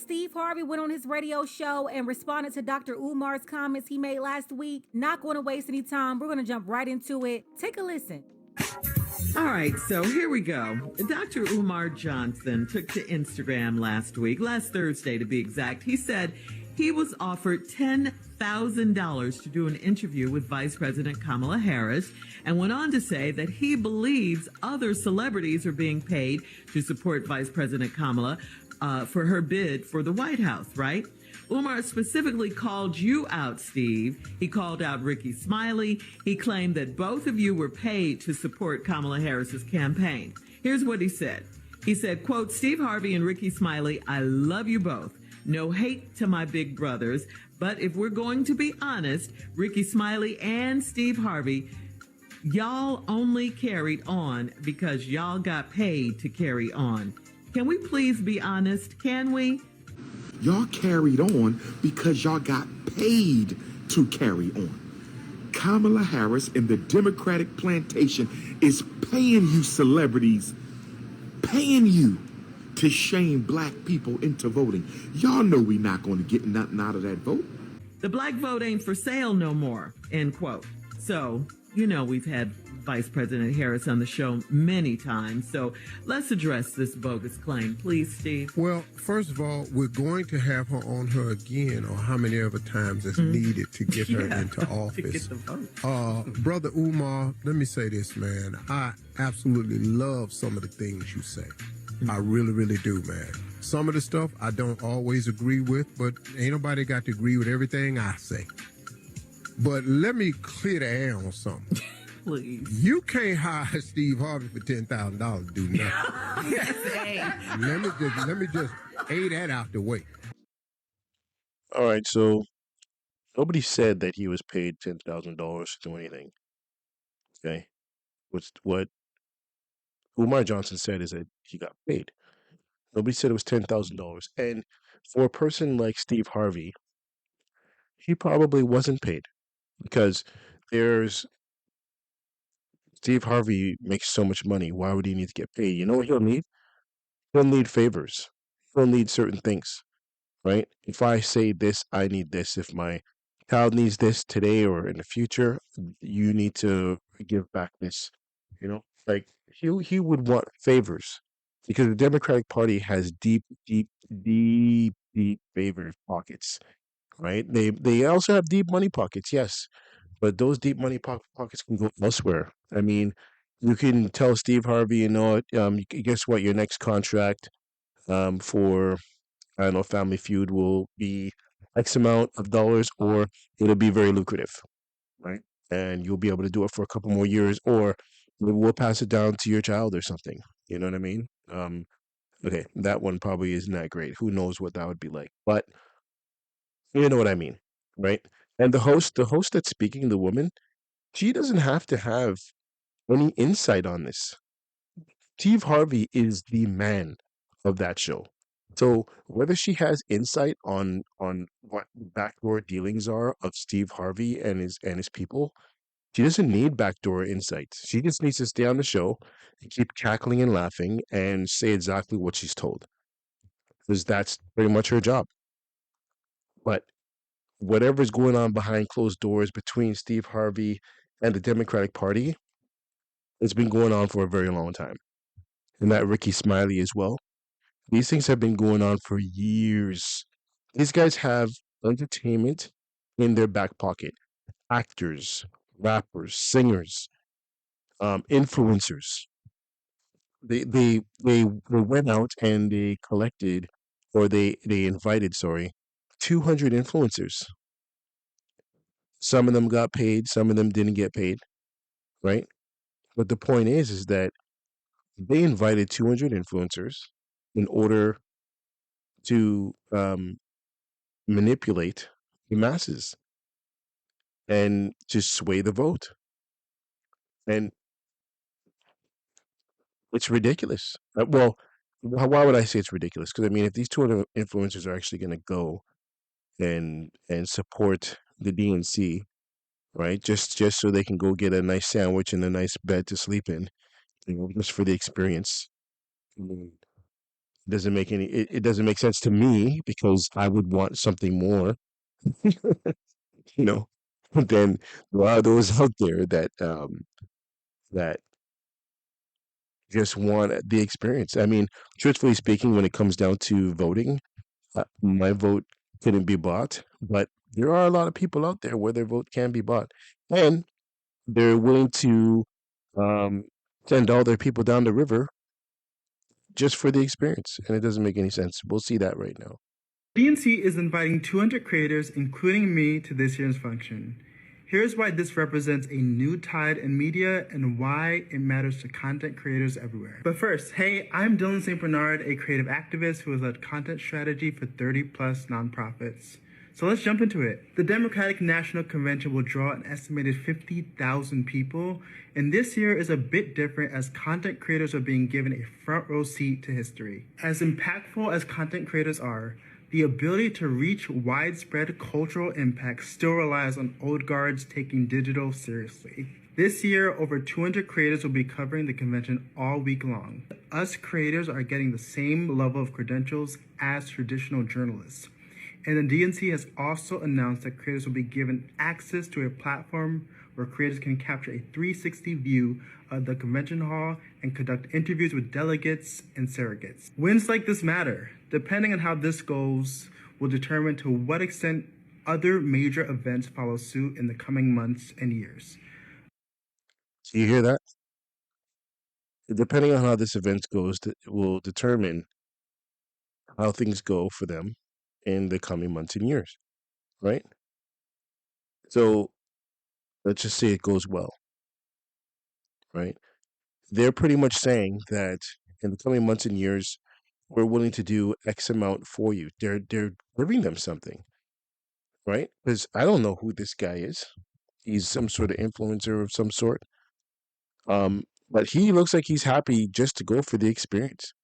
Steve Harvey went on his radio show and responded to Dr. Umar's comments he made last week. Not going to waste any time. We're going to jump right into it. Take a listen. All right, so here we go. Dr. Umar Johnson took to Instagram last Thursday to be exact. He said he was offered $10,000 to do an interview with Vice President Kamala Harris and went on to say that he believes other celebrities are being paid to support Vice President Kamala for her bid for the White House, right? Umar specifically called you out, Steve. He called out Ricky Smiley. He claimed that both of you were paid to support Kamala Harris's campaign. Here's what he said. He said, quote, Steve Harvey and Ricky Smiley, I love you both. No hate to my big brothers. But if we're going to be honest, Ricky Smiley and Steve Harvey, y'all only carried on because y'all got paid to carry on. Can we please be honest? Can we? Y'all carried on because y'all got paid to carry on. Kamala Harris and the Democratic plantation is paying you celebrities, paying you to shame black people into voting. Y'all know we not going to get nothing out of that vote. The black vote ain't for sale no more, end quote. So, you know, we've had Vice President Harris on the show many times. So let's address this bogus claim. Please, Steve. Well, first of all, we're going to have her on her again, or how many other times it's needed to get her into office. To get the vote. Brother Umar, let me say this, man. I absolutely love some of the things you say. I really, really do, man. Some of the stuff I don't always agree with, but ain't nobody got to agree with everything I say. But let me clear the air on something. Please. You can't hire Steve Harvey for $10,000 to do nothing. Let me just A that out the way. All right, so nobody said that he was paid $10,000 to do anything. Okay, what Umar Johnson said is that he got paid. Nobody said it was $10,000, and for a person like Steve Harvey, he probably wasn't paid because there's Steve Harvey makes so much money. Why would he need to get paid? You know what he'll need? He'll need favors. He'll need certain things, right? If I say this, I need this. If my child needs this today or in the future, you need to give back this. You know, like he would want favors because the Democratic Party has deep favor pockets, right? They also have deep money pockets, yes, but those deep money pockets can go elsewhere. I mean, you can tell Steve Harvey, you know, guess what? Your next contract for, I don't know, Family Feud will be X amount of dollars, or it'll be very lucrative, right? And you'll be able to do it for a couple more years, or we'll pass it down to your child or something. You know what I mean? Okay, that one probably isn't that great. Who knows what that would be like? But you know what I mean, right? And the host that's speaking, the woman, she doesn't have to have any insight on this. Steve Harvey is the man of that show. So whether she has insight on what backdoor dealings are of Steve Harvey and his people, she doesn't need backdoor insights. She just needs to stay on the show and keep cackling and laughing and say exactly what she's told. Because that's pretty much her job. But whatever's going on behind closed doors between Steve Harvey and the Democratic Party, it's been going on for a very long time. And that Ricky Smiley as well. These things have been going on for years. These guys have entertainment in their back pocket. Actors, rappers, singers, influencers. They went out and they collected, or they invited, sorry, 200 influencers. Some of them got paid, some of them didn't get paid, right? But the point is that they invited 200 influencers in order to manipulate the masses and to sway the vote. And it's ridiculous. Well, why would I say it's ridiculous? Because I mean, if these 200 influencers are actually going to go and support the DNC, right? Just so they can go get a nice sandwich and a nice bed to sleep in, you know, just for the experience. I mean, It doesn't make sense to me because I would want something more, you know. But then there are those out there that just want the experience. I mean, truthfully speaking, when it comes down to voting, my vote couldn't be bought, but there are a lot of people out there where their vote can be bought, and they're willing to um, send all their people down the river just for the experience, and it doesn't make any sense. We'll see that right now. DNC is inviting 200 creators, including me, to this year's function. Here's why this represents a new tide in media and why it matters to content creators everywhere. But first, hey, I'm Dylan St. Bernard, a creative activist who has led content strategy for 30 plus nonprofits. So let's jump into it. The Democratic National Convention will draw an estimated 50,000 people, and this year is a bit different as content creators are being given a front row seat to history. As impactful as content creators are, the ability to reach widespread cultural impact still relies on old guards taking digital seriously. This year, over 200 creators will be covering the convention all week long. Us creators are getting the same level of credentials as traditional journalists. And the DNC has also announced that creators will be given access to a platform where creators can capture a 360 view of the convention hall and conduct interviews with delegates and surrogates. Wins like this matter. Depending on how this goes, will determine to what extent other major events follow suit in the coming months and years. Do you hear that? Depending on how this event goes, it will determine how things go for them in the coming months and years, right? So let's just say it goes well, right? They're pretty much saying that in the coming months and years, we're willing to do X amount for you. They're giving them something, right? Because I don't know who this guy is. He's some sort of influencer of some sort. But he looks like he's happy just to go for the experience.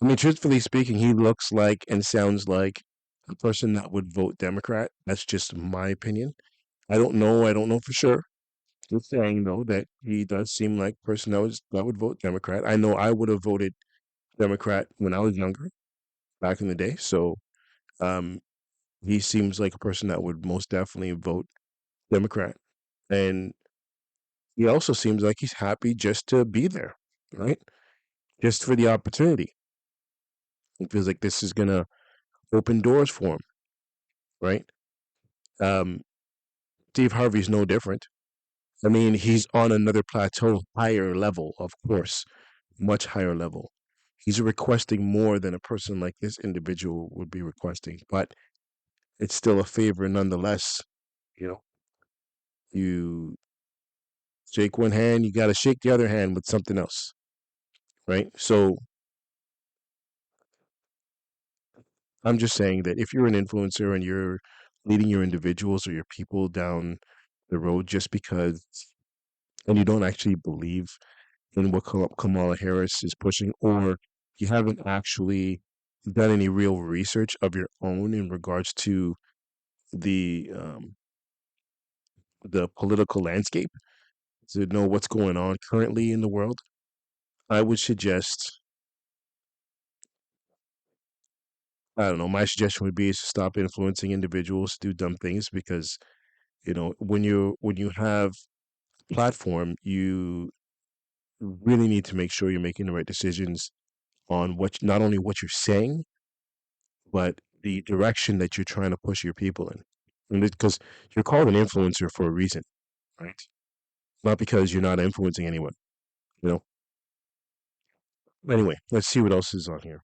I mean, truthfully speaking, he looks like and sounds like a person that would vote Democrat. That's just my opinion. I don't know. I don't know for sure. Just saying though that he does seem like a person that would vote Democrat. I know I would have voted Democrat when I was younger, back in the day. So um, he seems like a person that would most definitely vote Democrat, and he also seems like he's happy just to be there, right? Just for the opportunity. He feels like this is gonna open doors for him, right? Um, Steve Harvey's no different. I mean, he's on another plateau, higher level, of course, much higher level. He's requesting more than a person like this individual would be requesting, but it's still a favor nonetheless. You know, you shake one hand, you got to shake the other hand with something else, right? So I'm just saying that if you're an influencer and you're leading your individuals or your people down the road just because, and you don't actually believe in what Kamala Harris is pushing, or you haven't actually done any real research of your own in regards to the um, the political landscape to know what's going on currently in the world, I would suggest, I don't know, my suggestion would be is to stop influencing individuals to do dumb things because, when you have a platform, you really need to make sure you're making the right decisions on not only what you're saying, but the direction that you're trying to push your people in. And because you're called an influencer for a reason, right? Not because you're not influencing anyone, you know? Anyway, let's see what else is on here.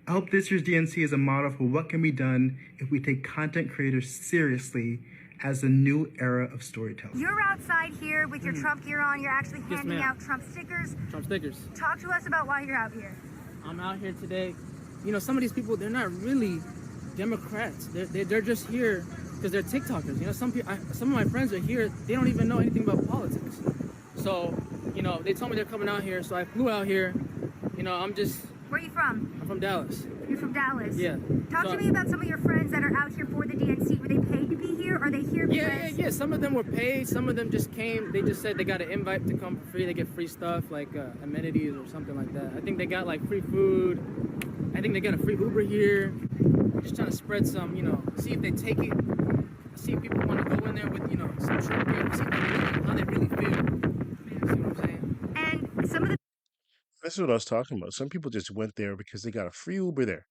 I hope this year's DNC is a model for what can be done if we take content creators seriously as a new era of storytelling. You're outside here with your Trump gear on. You're actually handing out Trump stickers. Trump stickers. Talk to us about why you're out here. I'm out here today. You know, some of these people, they're not really Democrats. They're just here because they're TikTokers. You know, some of my friends are here. They don't even know anything about politics. So, you know, they told me they're coming out here. So I flew out here. You know, Where are you from? I'm from Dallas. You're from Dallas. Yeah. Talk to me about some of your friends that are out here for the DNC. Were they paid to be here? Or are they here because... Yeah. Some of them were paid. Some of them just came. They just said they got an invite to come for free. They get free stuff like amenities or something like that. I think they got like free food. I think they got a free Uber here. Just trying to spread some, see if they take it. See if people want to go in there with, some Trump gear. See how they really feel. See what I'm saying? And some of the... That's what I was talking about. Some people just went there because they got a free Uber there.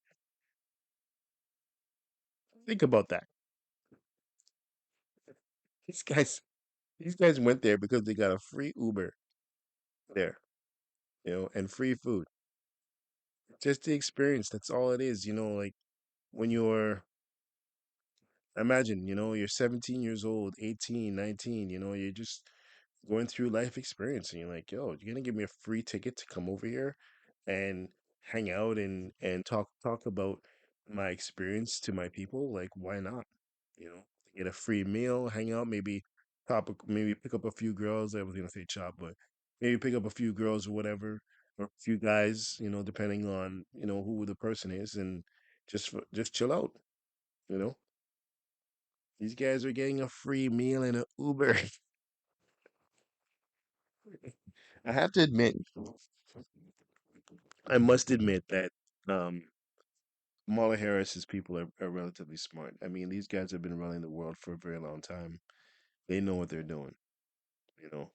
Think about that. These guys, these guys went there because they got a free Uber there, and free food. Just the experience. That's all it is. Like when you're, imagine, you're 17 years old, 18, 19, you're just going through life experience and you're like, yo, you're gonna give me a free ticket to come over here and hang out and talk about my experience to my people. Like, why not? Get a free meal, hang out, maybe pick up a few girls. I was gonna say chop, but maybe pick up a few girls or whatever, or a few guys, depending on who the person is, and just chill out. You know, these guys are getting a free meal and an Uber. I have to admit, I must admit that um, Kamala Harris's people are relatively smart. I mean, these guys have been running the world for a very long time. They know what they're doing. You know,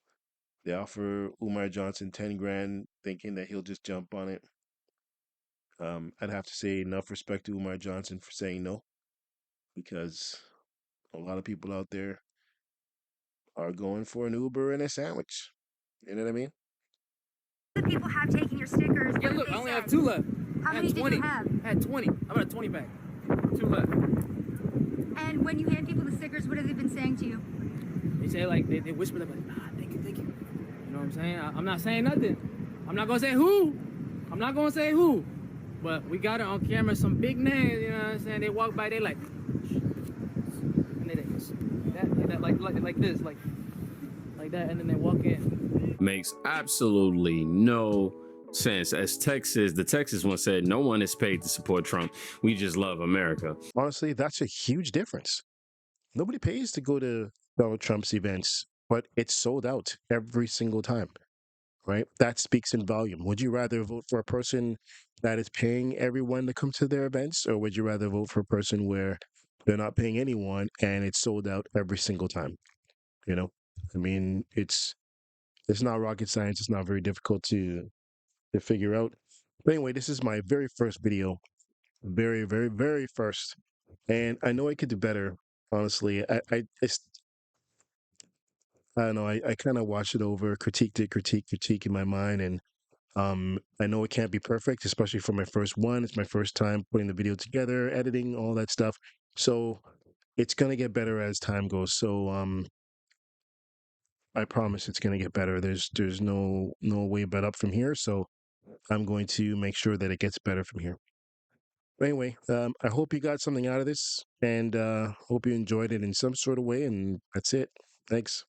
they offer Umar Johnson 10 grand, thinking that he'll just jump on it. I'd have to say enough respect to Umar Johnson for saying no, because a lot of people out there are going for an Uber and a sandwich. You know what I mean? people have taken your stickers? Yeah, What look, they I only said? have 2 left. How I many had did 20. you have? I had 20. I'm at a 20 pack. 2 left. And when you hand people the stickers, what have they been saying to you? They say like they whisper, they're like, thank you. You know what I'm saying? I'm not saying nothing. I'm not gonna say who. But we got it on camera. Some big names. You know what I'm saying? They walk by, they like, and they like this, like that, and then they walk in. Makes absolutely no sense. As the Texas one said, no one is paid to support Trump. We just love America. Honestly, that's a huge difference. Nobody pays to go to Donald Trump's events, but it's sold out every single time, right? That speaks in volume. Would you rather vote for a person that is paying everyone to come to their events, or would you rather vote for a person where they're not paying anyone and it's sold out every single time? I mean, it's not rocket science. It's not very difficult to figure out. But anyway, this is my very first video, very, very, very first, and I know I could do better. Honestly, I don't know. I kind of watched it over, critique in my mind, and I know it can't be perfect, especially for my first one. It's my first time putting the video together, editing, all that stuff. So it's gonna get better as time goes. So I promise it's gonna get better. There's no way but up from here. So I'm going to make sure that it gets better from here. But anyway, I hope you got something out of this, and hope you enjoyed it in some sort of way. And that's it. Thanks.